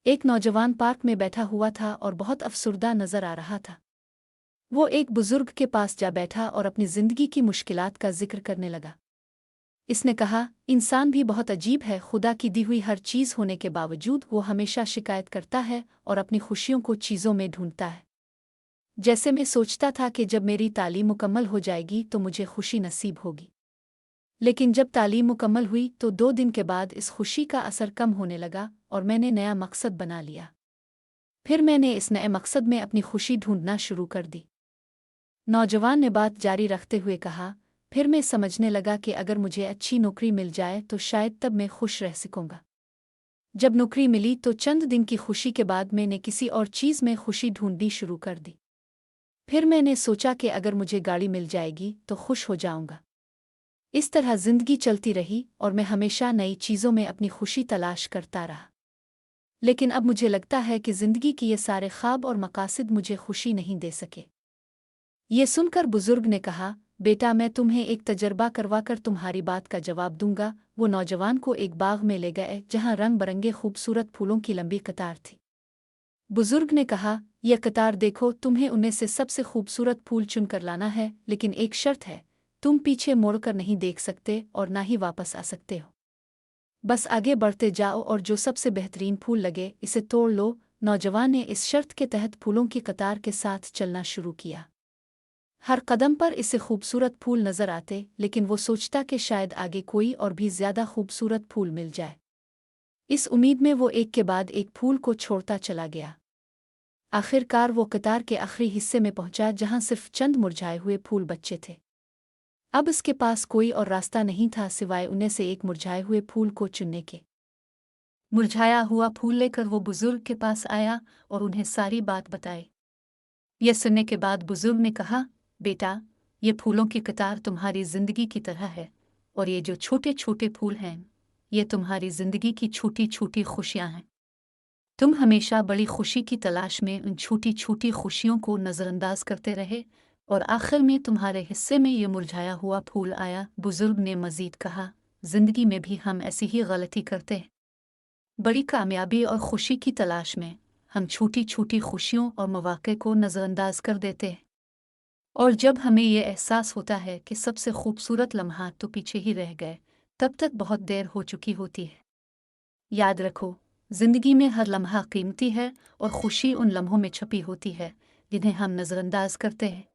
एक नौजवान पार्क में बैठा हुआ था और बहुत अफसुर्दा नजर आ रहा था। वो एक बुजुर्ग के पास जा बैठा और अपनी जिंदगी की मुश्किलात का जिक्र करने लगा। इसने कहा, इंसान भी बहुत अजीब है। खुदा की दी हुई हर चीज़ होने के बावजूद वो हमेशा शिकायत करता है और अपनी खुशियों को चीज़ों में ढूंढता है। जैसे मैं सोचता था कि जब मेरी तालीम मुकम्मल हो जाएगी तो मुझे खुशी नसीब होगी, लेकिन जब तालीम मुकम्मल हुई तो 2 दिन के बाद इस खुशी का असर कम होने लगा और मैंने नया मकसद बना लिया। फिर मैंने इस नए मकसद में अपनी खुशी ढूंढना शुरू कर दी। नौजवान ने बात जारी रखते हुए कहा, फिर मैं समझने लगा कि अगर मुझे अच्छी नौकरी मिल जाए तो शायद तब मैं खुश रह सकूंगा। जब नौकरी मिली तो चंद दिन की खुशी के बाद मैंने किसी और चीज़ में खुशी ढूंढनी शुरू कर दी। फिर मैंने सोचा कि अगर मुझे गाड़ी मिल जाएगी तो खुश हो जाऊंगा। इस तरह जिंदगी चलती रही और मैं हमेशा नई चीज़ों में अपनी खुशी तलाश करता रहा। लेकिन अब मुझे लगता है कि जिंदगी के ये सारे ख्वाब और मकासद मुझे खुशी नहीं दे सके। ये सुनकर बुजुर्ग ने कहा, बेटा मैं तुम्हें एक तजर्बा करवाकर तुम्हारी बात का जवाब दूंगा। वो नौजवान को एक बाग में ले गए जहां रंग बरंगे खूबसूरत फूलों की लंबी कतार थी। बुजुर्ग ने कहा, यह कतार देखो, तुम्हें उनमें से सबसे खूबसूरत फूल चुनकर लाना है, लेकिन एक शर्त है, तुम पीछे मुड़कर नहीं देख सकते और ना ही वापस आ सकते हो। बस आगे बढ़ते जाओ और जो सबसे बेहतरीन फूल लगे इसे तोड़ लो। नौजवान ने इस शर्त के तहत फूलों की कतार के साथ चलना शुरू किया। हर कदम पर इसे खूबसूरत फूल नजर आते, लेकिन वो सोचता कि शायद आगे कोई और भी ज्यादा खूबसूरत फूल मिल जाए। इस उम्मीद में वो एक के बाद एक फूल को छोड़ता चला गया। आखिरकार वो कतार के आखिरी हिस्से में पहुंचा जहां सिर्फ चंद मुरझाए हुए फूल बचे थे। अब उसके पास कोई और रास्ता नहीं था सिवाय उन्हें से एक मुरझाए हुए फूल को चुनने के। मुरझाया हुआ फूल लेकर वो बुजुर्ग के पास आया और उन्हें सारी बात बताई। यह सुनने के बाद बुजुर्ग ने कहा, बेटा, ये फूलों की कतार तुम्हारी जिंदगी की तरह है, और ये जो छोटे छोटे फूल हैं, ये तुम्हारी जिंदगी की छोटी छोटी खुशियां हैं। तुम हमेशा बड़ी खुशी की तलाश में उन छोटी छोटी खुशियों को नज़रअंदाज करते रहे और आखिर में तुम्हारे हिस्से में ये मुरझाया हुआ फूल आया। बुजुर्ग ने मजीद कहा, जिंदगी में भी हम ऐसी ही गलती करते हैं। बड़ी कामयाबी और खुशी की तलाश में हम छोटी छोटी खुशियों और मौके को नज़रअंदाज कर देते हैं, और जब हमें ये एहसास होता है कि सबसे खूबसूरत लम्हात तो पीछे ही रह गए, तब तक बहुत देर हो चुकी होती है। याद रखो, जिंदगी में हर लम्हा कीमती है और खुशी उन लम्हों में छुपी होती है जिन्हें हम नज़रअंदाज करते हैं।